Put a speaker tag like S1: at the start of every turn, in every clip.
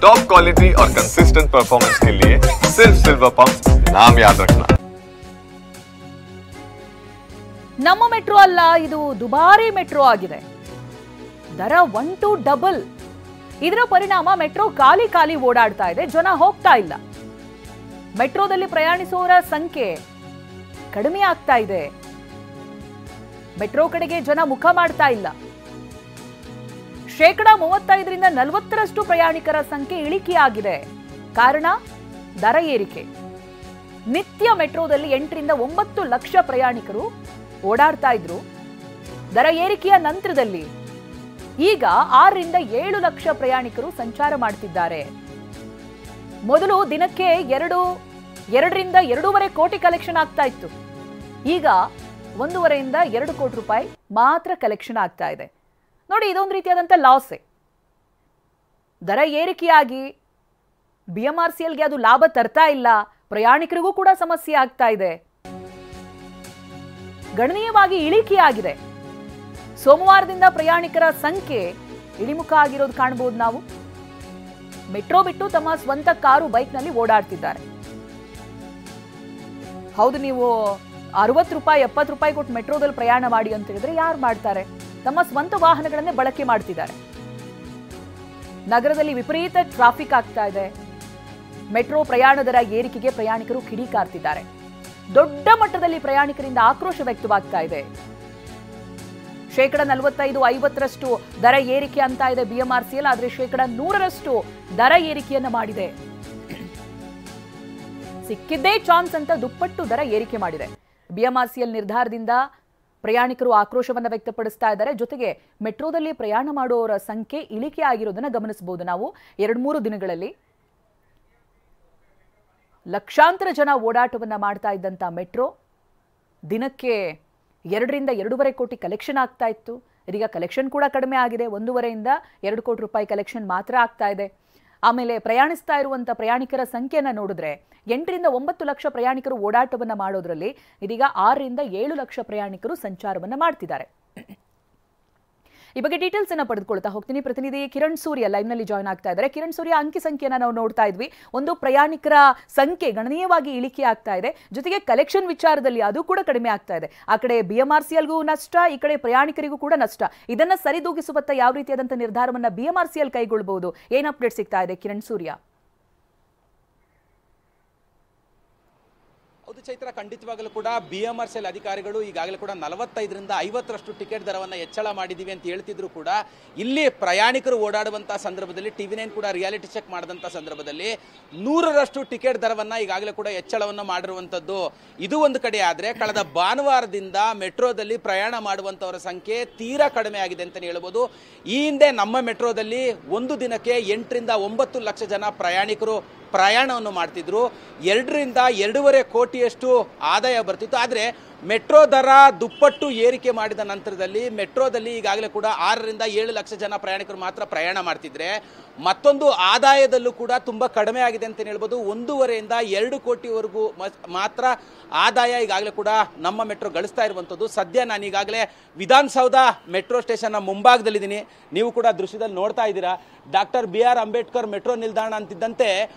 S1: Top quality और consistent performance के लिए सिर्फ सिल्वर पंप नाम याद रखना।
S2: ನಮ್ಮ ಮೆಟ್ರೋ ಅಲ್ಲ, ಇದು ದುಬಾರಿ ಮೆಟ್ರೋ ಆಗಿದೆ. ದರ 1 to ಡಬಲ್. ಇದರ ಪರಿಣಾಮ ಮೆಟ್ರೋ ಖಾಲಿ ಖಾಲಿ ಓಡಾಡ್ತಾ ಇದೆ, ಜನ ಹೋಗ್ತಾ ಇಲ್ಲ. ಮೆಟ್ರೋದಲ್ಲಿ ಪ್ರಯಾಣಿಸುವವರ ಸಂಖ್ಯೆ ಕಡಿಮೆ ಆಗ್ತಾ ಇದೆ. ಮೆಟ್ರೋ ಕಡೆಗೆ ಜನ ಮುಖ ಮಾಡ್ತಾ ಇಲ್ಲ. 35% 40% ಪ್ರಯಾಣಿಕರ ಸಂಖ್ಯೆ ಇಳಿಕೆಯಾಗಿದೆ. ಕಾರಣ ದರ ಏರಿಕೆ. ನಿತ್ಯ ಮೆಟ್ರೋದಲ್ಲಿ 8 ರಿಂದ 9 ಲಕ್ಷ ಪ್ರಯಾಣಿಕರು ಓಡಾಡ್ತಾ ಇದ್ರು. ದರ ಏರಿಕೆಯ ನಂತರದಲ್ಲಿ ಈಗ 6 ರಿಂದ 7 ಲಕ್ಷ ಪ್ರಯಾಣಿಕರು ಸಂಚಾರ ಮಾಡ್ತಿದ್ದಾರೆ. ಮೊದಲು ದಿನಕ್ಕೆ 2 ರಿಂದ 2.5 ಕೋಟಿ ಕಲೆಕ್ಷನ್ ಆಗ್ತಾ ಇತ್ತು. ಈಗ 1.5 ಇಂದ 2 ಕೋಟಿ ರೂಪಾಯಿ ಮಾತ್ರ ಕಲೆಕ್ಷನ್ ಆಗ್ತಾ ಇದೆ. ನೋಡಿ, ಇದೊಂದು ರೀತಿಯಾದಂಥ ಲಾಸೆ. ದರ ಏರಿಕೆಯಾಗಿ BMRCLಗೆ ಅದು ಲಾಭ ತರ್ತಾ ಇಲ್ಲ, ಪ್ರಯಾಣಿಕರಿಗೂ ಕೂಡ ಸಮಸ್ಯೆ ಆಗ್ತಾ ಇದೆ. ಗಣನೀಯವಾಗಿ ಇಳಿಕೆಯಾಗಿದೆ. ಸೋಮವಾರದಿಂದ ಪ್ರಯಾಣಿಕರ ಸಂಖ್ಯೆ ಇಳಿಮುಖ ಆಗಿರೋದು ಕಾಣಬಹುದು. ನಾವು ಮೆಟ್ರೋ ಬಿಟ್ಟು ತಮ್ಮ ಸ್ವಂತ ಕಾರು ಬೈಕ್ನಲ್ಲಿ ಓಡಾಡ್ತಿದ್ದಾರೆ. ಹೌದು, ನೀವು 60 ರೂಪಾಯಿ 70 ರೂಪಾಯಿ ಕೊಟ್ಟು ಮೆಟ್ರೋದಲ್ಲಿ ಪ್ರಯಾಣ ಮಾಡಿ ಅಂತ ಹೇಳಿದ್ರೆ ಯಾರು ಮಾಡ್ತಾರೆ? ತಮ್ಮ ಸ್ವಂತ ವಾಹನಗಳನ್ನೇ ಬಳಕೆ ಮಾಡ್ತಿದ್ದಾರೆ. ನಗರದಲ್ಲಿ ವಿಪರೀತ ಟ್ರಾಫಿಕ್ ಆಗ್ತಾ ಇದೆ. ಮೆಟ್ರೋ ಪ್ರಯಾಣ ದರ ಏರಿಕೆಗೆ ಪ್ರಯಾಣಿಕರು ಕಿಡಿಕಾರ್ತಿದ್ದಾರೆ. ದೊಡ್ಡ ಮಟ್ಟದಲ್ಲಿ ಪ್ರಯಾಣಿಕರಿಂದ ಆಕ್ರೋಶ ವ್ಯಕ್ತವಾಗ್ತಾ ಇದೆ. 45-50% ದರ ಏರಿಕೆ ಅಂತ ಇದೆ BMRCL, ಆದರೆ 100% ದರ ಏರಿಕೆಯನ್ನ ಮಾಡಿದೆ. ಸಿಕ್ಕಿದ್ದೇ ಚಾನ್ಸ್ ಅಂತ ದುಪ್ಪಟ್ಟು ದರ ಏರಿಕೆ ಮಾಡಿದೆ. BMRCL ನಿರ್ಧಾರದಿಂದ ಪ್ರಯಾಣಿಕರು ಆಕ್ರೋಶವನ್ನ ವ್ಯಕ್ತಪಡಿಸ್ತಾ ಇದ್ದಾರೆ. ಜೊತೆಗೆ ಮೆಟ್ರೋದಲ್ಲಿ ಪ್ರಯಾಣ ಮಾಡುವವರ ಸಂಖ್ಯೆ ಇಳಿಕೆ ಆಗಿರೋದನ್ನ ಗಮನಿಸಬಹುದು. ನಾವು 2-3 ದಿನಗಳಲ್ಲಿ ಲಕ್ಷಾಂತರ ಜನ ಓಡಾಟವನ್ನ ಮಾಡ್ತಾ ಇದ್ದಂತ ಮೆಟ್ರೋ ದಿನಕ್ಕೆ 2 ರಿಂದ 2.5 ಕೋಟಿ ಕಲೆಕ್ಷನ್ ಆಗ್ತಾ ಇತ್ತು. ಇದೀಗ ಕಲೆಕ್ಷನ್ ಕೂಡ ಕಡಿಮೆ ಆಗಿದೆ. 1.5 ಇಂದ 2 ಕೋಟಿ ರೂಪಾಯಿ ಕಲೆಕ್ಷನ್ ಮಾತ್ರ ಆಗ್ತಾ ಇದೆ. ಆಮೇಲೆ ಪ್ರಯಾಣಿಸ್ತಾ ಇರುವಂತ ಪ್ರಯಾಣಿಕರ ಸಂಖ್ಯೆಯನ್ನ ನೋಡಿದ್ರೆ 8 ರಿಂದ 9 ಲಕ್ಷ ಪ್ರಯಾಣಿಕರು ಓಡಾಟವನ್ನ ಮಾಡೋದ್ರಲ್ಲಿ ಇದೀಗ 6 ರಿಂದ 7 ಲಕ್ಷ ಪ್ರಯಾಣಿಕರು ಸಂಚಾರವನ್ನ ಮಾಡ್ತಿದ್ದಾರೆ. ಈ ಬಗ್ಗೆ ಡೀಟೇಲ್ಸ್ ಅನ್ನ ಪಡೆದುಕೊಳ್ತಾ ಹೋಗ್ತೀನಿ. ಪ್ರತಿನಿಧಿ ಕಿರಣ್ ಸೂರ್ಯ ಲೈವ್ ನಲ್ಲಿ ಜಾಯ್ನ್ ಆಗ್ತಾ ಇದ್ದಾರೆ. ಕಿರಣ್ ಸೂರ್ಯ, ಅಂಕಿ ಸಂಖ್ಯೆಯನ್ನ ನಾವು ನೋಡ್ತಾ ಇದ್ವಿ. ಒಂದು ಪ್ರಯಾಣಿಕರ ಸಂಖ್ಯೆ ಗಣನೀಯವಾಗಿ ಇಳಿಕೆ ಆಗ್ತಾ ಇದೆ. ಜೊತೆಗೆ ಕಲೆಕ್ಷನ್ ವಿಚಾರದಲ್ಲಿ ಅದು ಕೂಡ ಕಡಿಮೆ ಆಗ್ತಾ ಇದೆ. ಆ ಕಡೆ BMRCLಗೂ ನಷ್ಟ, ಈ ಕಡೆ ಪ್ರಯಾಣಿಕರಿಗೂ ಕೂಡ ನಷ್ಟ. ಇದನ್ನ ಸರಿದೂಗಿಸುವತ್ತ ಯಾವ ರೀತಿಯಾದಂತಹ ನಿರ್ಧಾರವನ್ನ BMRCL ಕೈಗೊಳ್ಳಬಹುದು? ಏನ್ ಅಪ್ಡೇಟ್ ಸಿಗ್ತಾ ಇದೆ ಕಿರಣ್ ಸೂರ್ಯ?
S3: ಹೌದು ಚೈತ್ರ, ಖಂಡಿತವಾಗಲೂ ಕೂಡ BMRCL ಅಧಿಕಾರಿಗಳು ಈಗಾಗಲೇ ಕೂಡ 45 ರಿಂದ 50% ಟಿಕೆಟ್ ದರವನ್ನು ಹೆಚ್ಚಳ ಮಾಡಿದ್ದೀವಿ ಅಂತ ಹೇಳ್ತಿದ್ರು ಕೂಡ ಇಲ್ಲಿ ಪ್ರಯಾಣಿಕರು ಓಡಾಡುವಂಥ ಸಂದರ್ಭದಲ್ಲಿ TV9 ಕೂಡ ರಿಯಾಲಿಟಿ ಚೆಕ್ ಮಾಡಿದಂಥ ಸಂದರ್ಭದಲ್ಲಿ 100% ಟಿಕೆಟ್ ದರವನ್ನು ಈಗಾಗಲೇ ಕೂಡ ಹೆಚ್ಚಳವನ್ನು ಮಾಡಿರುವಂಥದ್ದು. ಇದು ಒಂದು ಕಡೆ ಆದರೆ ಕಳೆದ ಭಾನುವಾರದಿಂದ ಮೆಟ್ರೋದಲ್ಲಿ ಪ್ರಯಾಣ ಮಾಡುವಂಥವರ ಸಂಖ್ಯೆ ತೀರಾ ಕಡಿಮೆ ಆಗಿದೆ ಅಂತಲೇ ಹೇಳ್ಬೋದು. ಈ ಹಿಂದೆ ನಮ್ಮ ಮೆಟ್ರೋದಲ್ಲಿ ಒಂದು ದಿನಕ್ಕೆ 8 ರಿಂದ 9 ಲಕ್ಷ ಜನ ಪ್ರಯಾಣಿಕರು ಪ್ರಯಾಣವನ್ನು ಮಾಡ್ತಿದ್ರು. 2 ರಿಂದ 2.5 ಕೋಟಿಯಷ್ಟು ಆದಾಯ ಬರ್ತಿತ್ತು. ಆದರೆ ಮೆಟ್ರೋ ದರ ದುಪ್ಪಟ್ಟು ಏರಿಕೆ ಮಾಡಿದ ನಂತರದಲ್ಲಿ ಮೆಟ್ರೋದಲ್ಲಿ ಈಗಾಗಲೇ ಕೂಡ 6 ರಿಂದ 7 ಲಕ್ಷ ಜನ ಪ್ರಯಾಣಿಕರು ಮಾತ್ರ ಪ್ರಯಾಣ ಮಾಡ್ತಿದ್ರೆ ಮತ್ತೊಂದು ಆದಾಯದಲ್ಲೂ ಕೂಡ ತುಂಬ ಕಡಿಮೆ ಆಗಿದೆ ಅಂತ ಹೇಳ್ಬೋದು. 1.5 ಇಂದ 2 ಕೋಟಿವರೆಗೂ ಮಾತ್ರ ಆದಾಯ ಈಗಾಗಲೇ ಕೂಡ ನಮ್ಮ ಮೆಟ್ರೋ ಗಳಿಸ್ತಾ ಇರುವಂಥದ್ದು. ಸದ್ಯ ನಾನು ಈಗಾಗಲೇ ವಿಧಾನಸೌಧ ಮೆಟ್ರೋ ಸ್ಟೇಷನ್ನ ಮುಂಭಾಗದಲ್ಲಿದ್ದೀನಿ. ನೀವು ಕೂಡ ದೃಶ್ಯದಲ್ಲಿ ನೋಡ್ತಾ ಇದ್ದೀರಾ. ಡಾಕ್ಟರ್ BR ಅಂಬೇಡ್ಕರ್ ಮೆಟ್ರೋ ನಿಲ್ದಾಣ ಅಂತಿದ್ದಂತೆ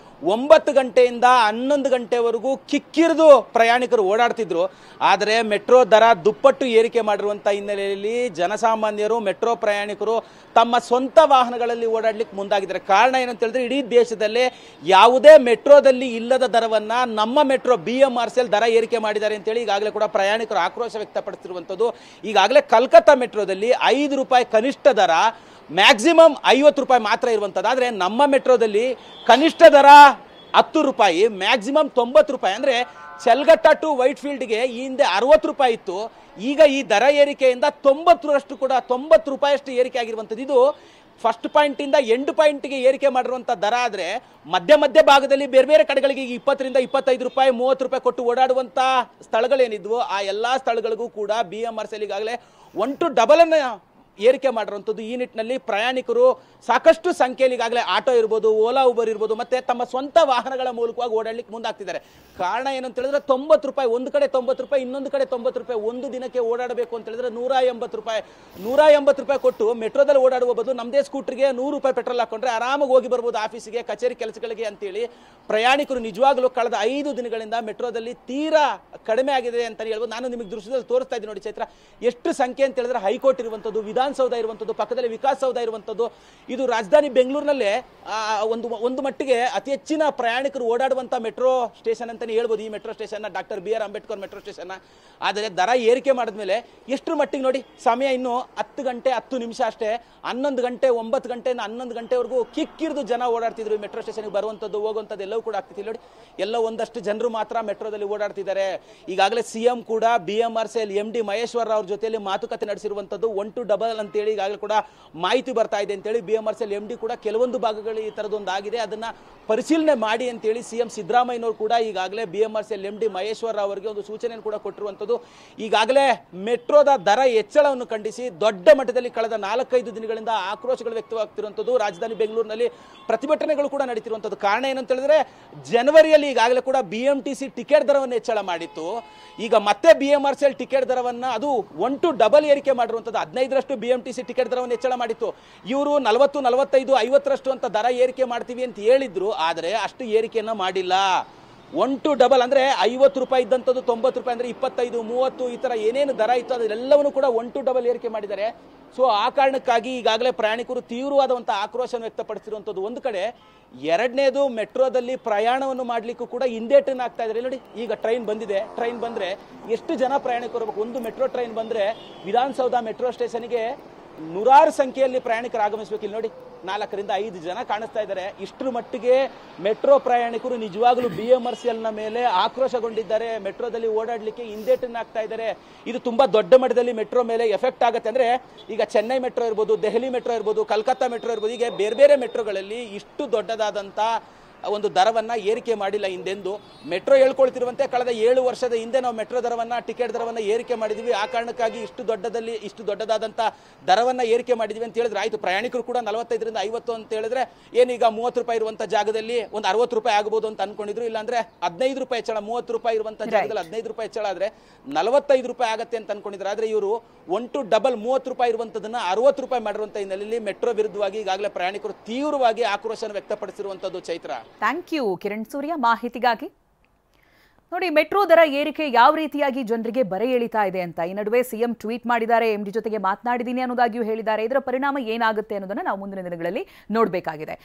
S3: 9 ಗಂಟೆಯಿಂದ 11 ಗಂಟೆವರೆಗೂ ಕಿಕ್ಕಿರಿದು ಪ್ರಯಾಣಿಕರು ಓಡಾಡ್ತಿದ್ರು. ಆದರೆ ಮೆಟ್ರೋ ದರ ದುಪ್ಪಟ್ಟು ಏರಿಕೆ ಮಾಡಿರುವಂಥ ಹಿನ್ನೆಲೆಯಲ್ಲಿ ಜನಸಾಮಾನ್ಯರು ಮೆಟ್ರೋ ಪ್ರಯಾಣಿಕರು ತಮ್ಮ ಸ್ವಂತ ವಾಹನಗಳಲ್ಲಿ ಓಡಾಡ್ಲಿಕ್ಕೆ ಮುಂದಾಗಿದ್ದಾರೆ. ಕಾರಣ ಏನಂತ ಹೇಳಿದ್ರೆ ಇಡೀ ದೇಶದಲ್ಲೇ ಯಾವುದೇ ಮೆಟ್ರೋದಲ್ಲಿ ಇಲ್ಲದ ದರವನ್ನು ನಮ್ಮ ಮೆಟ್ರೋ BMRCL ದರ ಏರಿಕೆ ಮಾಡಿದ್ದಾರೆ ಅಂತೇಳಿ ಈಗಾಗಲೇ ಕೂಡ ಪ್ರಯಾಣಿಕರು ಆಕ್ರೋಶ ವ್ಯಕ್ತಪಡಿಸಿರುವಂಥದ್ದು. ಈಗಾಗಲೇ ಕಲ್ಕತ್ತಾ ಮೆಟ್ರೋದಲ್ಲಿ 5 ರೂಪಾಯಿ ಕನಿಷ್ಠ ದರ, ಮ್ಯಾಕ್ಸಿಮಮ್ 50 ರೂಪಾಯಿ ಮಾತ್ರ ಇರುವಂಥದ್ದು. ಆದರೆ ನಮ್ಮ ಮೆಟ್ರೋದಲ್ಲಿ ಕನಿಷ್ಠ ದರ 10 ರೂಪಾಯಿ, ಮ್ಯಾಕ್ಸಿಮಮ್ 90 ರೂಪಾಯಿ. ಅಂದರೆ ಚಲ್ಗಟ್ಟ ಟು ವೈಟ್ ಫೀಲ್ಡ್ಗೆ ಈ ಹಿಂದೆ 60 ರೂಪಾಯಿ ಇತ್ತು. ಈಗ ಈ ದರ ಏರಿಕೆಯಿಂದ 90ರಷ್ಟು ಕೂಡ 90 ರೂಪಾಯಿಯಷ್ಟು ಏರಿಕೆ ಆಗಿರುವಂಥದ್ದು. ಇದು ಫಸ್ಟ್ ಪಾಯಿಂಟಿಂದ ಎಂಡ್ ಪಾಯಿಂಟ್ಗೆ ಏರಿಕೆ ಮಾಡಿರುವಂಥ ದರ. ಆದರೆ ಮಧ್ಯ ಭಾಗದಲ್ಲಿ ಬೇರೆ ಬೇರೆ ಕಡೆಗಳಿಗೆ 20 ರಿಂದ 25 ರೂಪಾಯಿ 30 ರೂಪಾಯಿ ಕೊಟ್ಟು ಓಡಾಡುವಂಥ ಸ್ಥಳಗಳೇನಿದ್ವು ಆ ಎಲ್ಲ ಸ್ಥಳಗಳಿಗೂ ಕೂಡ BMRCL ಈಗಾಗಲೇ 1 to ಡಬಲ್ ಅನ್ನು ಏರಿಕೆ ಮಾಡಿರುವಂಥದ್ದು. ಈ ನಿಟ್ಟಿನಲ್ಲಿ ಪ್ರಯಾಣಿಕರು ಸಾಕಷ್ಟು ಸಂಖ್ಯೆಯಲ್ಲಿ ಈಗಾಗಲೇ ಆಟೋ ಇರ್ಬೋದು, ಓಲಾ ಉಬರ್ ಇರ್ಬೋದು, ಮತ್ತೆ ತಮ್ಮ ಸ್ವಂತ ವಾಹನಗಳ ಮೂಲಕವಾಗಿ ಓಡಾಡ್ಲಿಕ್ಕೆ ಮುಂದಾಗ್ತಿದ್ದಾರೆ. ಕಾರಣ ಏನಂತ ಹೇಳಿದ್ರೆ 90 ರೂಪಾಯಿ, ಒಂದು ಕಡೆ 90 ರೂಪಾಯಿ, ಇನ್ನೊಂದು ಕಡೆ 90 ರೂಪಾಯಿ. ಒಂದು ದಿನಕ್ಕೆ ಓಡಾಡಬೇಕು ಅಂತ ಹೇಳಿದ್ರೆ 180 ರೂಪಾಯಿ. 180 ರೂಪಾಯಿ ಕೊಟ್ಟು ಮೆಟ್ರೋದಲ್ಲಿ ಓಡಾಡುವ ಬದಲು ನಮ್ಮದೇ ಸ್ಕೂಟರ್ಗೆ 100 ರೂಪಾಯಿ ಪೆಟ್ರೋಲ್ ಹಾಕೊಂಡ್ರೆ ಆರಾಮಾಗಿ ಹೋಗಿ ಬರ್ಬೋದು ಆಫೀಸಿಗೆ, ಕಚೇರಿ ಕೆಲಸಗಳಿಗೆ ಅಂತೇಳಿ ಪ್ರಯಾಣಿಕರು ನಿಜವಾಗ್ಲೂ ಕಳೆದ 5 ದಿನಗಳಿಂದ ಮೆಟ್ರೋದಲ್ಲಿ ತೀರಾ ಕಡಿಮೆ ಆಗಿದೆ ಅಂತ ಹೇಳ್ಬೋದು. ನಾನು ನಿಮಗೆ ದೃಶ್ಯದಲ್ಲಿ ತೋರಿಸ್ತಾ ಇದ್ದೀನಿ ನೋಡಿ ಚೈತ್ರ, ಎಷ್ಟು ಸಂಖ್ಯೆ ಅಂತ ಹೇಳಿದ್ರೆ ಹೈಕೋರ್ಟ್ ಇರುವಂಥದ್ದು, ವಿಧಾನಸೌಧ ಇರುವಂಥದ್ದು, ಪಕ್ಕದಲ್ಲಿ ವಿಕಾಸಸೌಧ ಇರುವಂಥದ್ದು. ಇದು ರಾಜಧಾನಿ ಬೆಂಗಳೂರಿನಲ್ಲೇ ಒಂದು ಮಟ್ಟಿಗೆ ಅತಿ ಹೆಚ್ಚಿನ ಪ್ರಯಾಣಿಕರು ಓಡಾಡುವಂಥ ಮೆಟ್ರೋ ಸ್ಟೇಷನ್ ಅಂತಲೇ ಹೇಳ್ಬೋದು ಈ metro station, doctor B R Ambedkar metro station. ಆದರೆ ದರ ಏರಿಕೆ ಮಾಡಿದ್ಮೇಲೆ ಎಷ್ಟರ ಮಟ್ಟಿಗೆ ನೋಡಿ, ಸಮಯ ಇನ್ನು 10 ಗಂಟೆ 10 ನಿಮಿಷ ಅಷ್ಟೇ, 11 ಗಂಟೆ 9 ಗಂಟೆಯಿಂದ 11 ಗಂಟೆವರೆಗೂ ಕಿಕ್ಕಿರಿದು ಜನ ಓಡಾಡ್ತಿದ್ರು ಈ ಮೆಟ್ರೋ ಸ್ಟೇಷನ್ಗೆ ಬರುವಂಥದ್ದು ಹೋಗುವಂಥದ್ದು ಎಲ್ಲವೂ ಕೂಡ ಆಗ್ತಿತ್ತು ನೋಡಿ. ಎಲ್ಲೋ ಒಂದಷ್ಟು ಜನರು ಮಾತ್ರ ಮೆಟ್ರೋದಲ್ಲಿ ಓಡಾಡ್ತಿದ್ದಾರೆ. ಈಗಾಗಲೇ ಸಿಎಂ ಕೂಡ BMRCL MD ಮಹೇಶ್ವರ ಅವ್ರ ಜೊತೆಯಲ್ಲಿ ಮಾತುಕತೆ ನಡೆಸಿರುವಂಥದ್ದು. 1 to 2 ಅಂತೇಳಿ ಈಗಾಗಲೇ ಕೂಡ ಮಾಹಿತಿ ಬರ್ತಾ ಇದೆ ಅಂತೇಳಿ BMRCL MD ಕೂಡ ಕೆಲವೊಂದು ಭಾಗಗಳು ಈ ಥರದೊಂದು ಆಗಿದೆ, ಅದನ್ನ ಪರಿಶೀಲನೆ ಮಾಡಿ ಅಂತೇಳಿ CM ಸಿದ್ದರಾಮಯ್ಯನವರು ಕೂಡ ಈಗಾಗಲೇ BMRCL MD ಮಹೇಶ್ವರ ಅವರಿಗೆ ಒಂದು ಸೂಚನೆಯನ್ನು ಕೂಡ ಕೊಟ್ಟಿರುವಂಥದ್ದು. ಈಗಾಗಲೇ ಮೆಟ್ರೋದ ದರ ಹೆಚ್ಚಳವನ್ನು ಖಂಡಿಸಿ ದೊಡ್ಡ ಮಟ್ಟದಲ್ಲಿ ಕಳೆದ 4-5 ದಿನಗಳಿಂದ ಆಕ್ರೋಶಗಳು ವ್ಯಕ್ತವಾಗ್ತಿರುವಂಥದ್ದು. ರಾಜಧಾನಿ ಬೆಂಗಳೂರಿನಲ್ಲಿ ಪ್ರತಿಭಟನೆಗಳು ಕೂಡ ನಡೀತಿರುವಂಥದ್ದು. ಕಾರಣ ಏನಂತ ಹೇಳಿದ್ರೆ ಜನವರಿಯಲ್ಲಿ ಈಗಾಗಲೇ ಕೂಡ BMTC ಟಿಕೆಟ್ ದರವನ್ನು ಹೆಚ್ಚಳ ಮಾಡಿತ್ತು. ಈಗ ಮತ್ತೆ BMRCL ಟಿಕೆಟ್ ದರವನ್ನ ಅದು 1 to 2 ಏರಿಕೆ ಮಾಡಿರುವಂಥದ್ದು. 15ರಷ್ಟು BMTC ಟಿಕೆಟ್ ದರವನ್ನು ಹೆಚ್ಚಳ ಮಾಡಿತ್ತು. ಇವರು 40, 45, 50ರಷ್ಟು ಅಂತ ದರ ಏರಿಕೆ ಮಾಡ್ತೀವಿ ಅಂತ ಹೇಳಿದ್ರು, ಆದರೆ ಅಷ್ಟು ಏರಿಕೆಯನ್ನ ಮಾಡಿಲ್ಲ. 1 to 2 ಅಂದ್ರೆ 50 ರೂಪಾಯಿ ಇದ್ದಂಥದ್ದು 90 ರೂಪಾಯಿ, ಅಂದ್ರೆ 25, 30 ಈ ತರ ಏನೇನು ದರ ಇತ್ತು ಅದೆಲ್ಲವನ್ನೂ ಕೂಡ 1 to 2 ಏರಿಕೆ ಮಾಡಿದ್ದಾರೆ. ಸೊ ಆ ಕಾರಣಕ್ಕಾಗಿ ಈಗಾಗಲೇ ಪ್ರಯಾಣಿಕರು ತೀವ್ರವಾದಂಥ ಆಕ್ರೋಶವನ್ನು ವ್ಯಕ್ತಪಡಿಸಿರುವಂಥದ್ದು ಒಂದು ಕಡೆ. ಎರಡನೇದು, ಮೆಟ್ರೋದಲ್ಲಿ ಪ್ರಯಾಣವನ್ನು ಮಾಡಲಿಕ್ಕೂ ಕೂಡ ಹಿಂದೇಟನ್ನು ಆಗ್ತಾ ಇದ್ದಾರೆ ನೋಡಿ. ಈಗ ಟ್ರೈನ್ ಬಂದಿದೆ, ಟ್ರೈನ್ ಬಂದ್ರೆ ಎಷ್ಟು ಜನ ಪ್ರಯಾಣಿಕರು ಇರಬೇಕು? ಒಂದು ಮೆಟ್ರೋ ಟ್ರೈನ್ ಬಂದ್ರೆ ವಿಧಾನಸೌಧ ಮೆಟ್ರೋ ಸ್ಟೇಷನ್ಗೆ ನೂರಾರು ಸಂಖ್ಯೆಯಲ್ಲಿ ಪ್ರಯಾಣಿಕರು ಆಗಮಿಸಬೇಕು. ಇಲ್ಲಿ ನೋಡಿ 4ರಿಂದ 5 ಜನ ಕಾಣಿಸ್ತಾ ಇದ್ದಾರೆ. ಇಷ್ಟರ ಮಟ್ಟಿಗೆ ಮೆಟ್ರೋ ಪ್ರಯಾಣಿಕರು ನಿಜವಾಗ್ಲೂ BMRCLನ ಮೇಲೆ ಆಕ್ರೋಶಗೊಂಡಿದ್ದಾರೆ. ಮೆಟ್ರೋದಲ್ಲಿ ಓಡಾಡ್ಲಿಕ್ಕೆ ಹಿಂದೇಟನ್ನು ಆಗ್ತಾ ಇದ್ದಾರೆ. ಇದು ತುಂಬಾ ದೊಡ್ಡ ಮಟ್ಟದಲ್ಲಿ ಮೆಟ್ರೋ ಮೇಲೆ ಎಫೆಕ್ಟ್ ಆಗುತ್ತೆ. ಅಂದ್ರೆ ಈಗ ಚೆನ್ನೈ ಮೆಟ್ರೋ ಇರ್ಬೋದು, ದೆಹಲಿ ಮೆಟ್ರೋ ಇರ್ಬೋದು, ಕಲ್ಕತ್ತಾ ಮೆಟ್ರೋ ಇರ್ಬೋದು, ಹೀಗೆ ಬೇರೆ ಬೇರೆ ಮೆಟ್ರೋಗಳಲ್ಲಿ ಇಷ್ಟು ದೊಡ್ಡದಾದಂಥ ಒಂದು ದರವನ್ನ ಏರಿಕೆ ಮಾಡಿಲ್ಲ ಹಿಂದೆಂದು. ಮೆಟ್ರೋ ಹೇಳ್ಕೊಳ್ತಿರುವಂತೆ ಕಳೆದ 7 ವರ್ಷದ ಹಿಂದೆ ನಾವು ಮೆಟ್ರೋ ದರವನ್ನ, ಟಿಕೆಟ್ ದರವನ್ನ ಏರಿಕೆ ಮಾಡಿದ್ವಿ. ಆ ಕಾರಣಕ್ಕಾಗಿ ಇಷ್ಟು ದೊಡ್ಡದಾದಂಥ ದರವನ್ನ ಏರಿಕೆ ಮಾಡಿದ್ವಿ ಅಂತ ಹೇಳಿದ್ರೆ ಆಯ್ತು. ಪ್ರಯಾಣಿಕರು ಕೂಡ 45ರಿಂದ 50 ಅಂತ ಹೇಳಿದ್ರೆ ಏನೀಗ 30 ರೂಪಾಯಿ ಇರುವಂತ ಜಾಗದಲ್ಲಿ ಒಂದು 60 ರೂಪಾಯಿ ಆಗಬಹುದು ಅಂತ ಅನ್ಕೊಂಡಿದ್ರು. ಇಲ್ಲಾಂದ್ರೆ 15 ರೂಪಾಯಿ ಹೆಚ್ಚಳ, 30 ರೂಪಾಯಿ ಇರುವಂತ ಜಾಗದಲ್ಲಿ 15 ರೂಪಾಯಿ ಹೆಚ್ಚಳ ಆದ್ರೆ 45 ರೂಪಾಯಿ ಆಗತ್ತೆ ಅಂತ ಅನ್ಕೊಂಡಿದ್ರು. ಆದ್ರೆ ಇವರು 1 to 2 30 ರೂಪಾಯಿ ಇರುವಂತದನ್ನ 60 ರೂಪಾಯಿ ಮಾಡಿರುವಂತ ಹಿನ್ನೆಲೆಯಲ್ಲಿ ಮೆಟ್ರೋ ವಿರುದ್ಧವಾಗಿ ಈಗಾಗಲೇ ಪ್ರಯಾಣಿಕರು ತೀವ್ರವಾಗಿ ಆಕ್ರೋಶನ ವ್ಯಕ್ತಪಡಿಸಿರುವಂತದ್ದು. ಚೈತ್ರ,
S2: ಥ್ಯಾಂಕ್ ಯು ಕಿರಣ್ ಸೂರ್ಯ ಮಾಹಿತಿಗಾಗಿ. ನೋಡಿ, ಮೆಟ್ರೋ ದರ ಏರಿಕೆ ಯಾವ ರೀತಿಯಾಗಿ ಜನರಿಗೆ ಬರೆ ಎಳಿತಾ ಇದೆ ಅಂತ. ಈ ನಡುವೆ ಸಿಎಂ ಟ್ವೀಟ್ ಮಾಡಿದ್ದಾರೆ, MD ಜೊತೆಗೆ ಮಾತನಾಡಿದ್ದೀನಿ ಅನ್ನೋದಾಗಿಯೂ ಹೇಳಿದ್ದಾರೆ. ಇದರ ಪರಿಣಾಮ ಏನಾಗುತ್ತೆ ಅನ್ನೋದನ್ನ ನಾವು ಮುಂದಿನ ದಿನಗಳಲ್ಲಿ ನೋಡಬೇಕಾಗಿದೆ.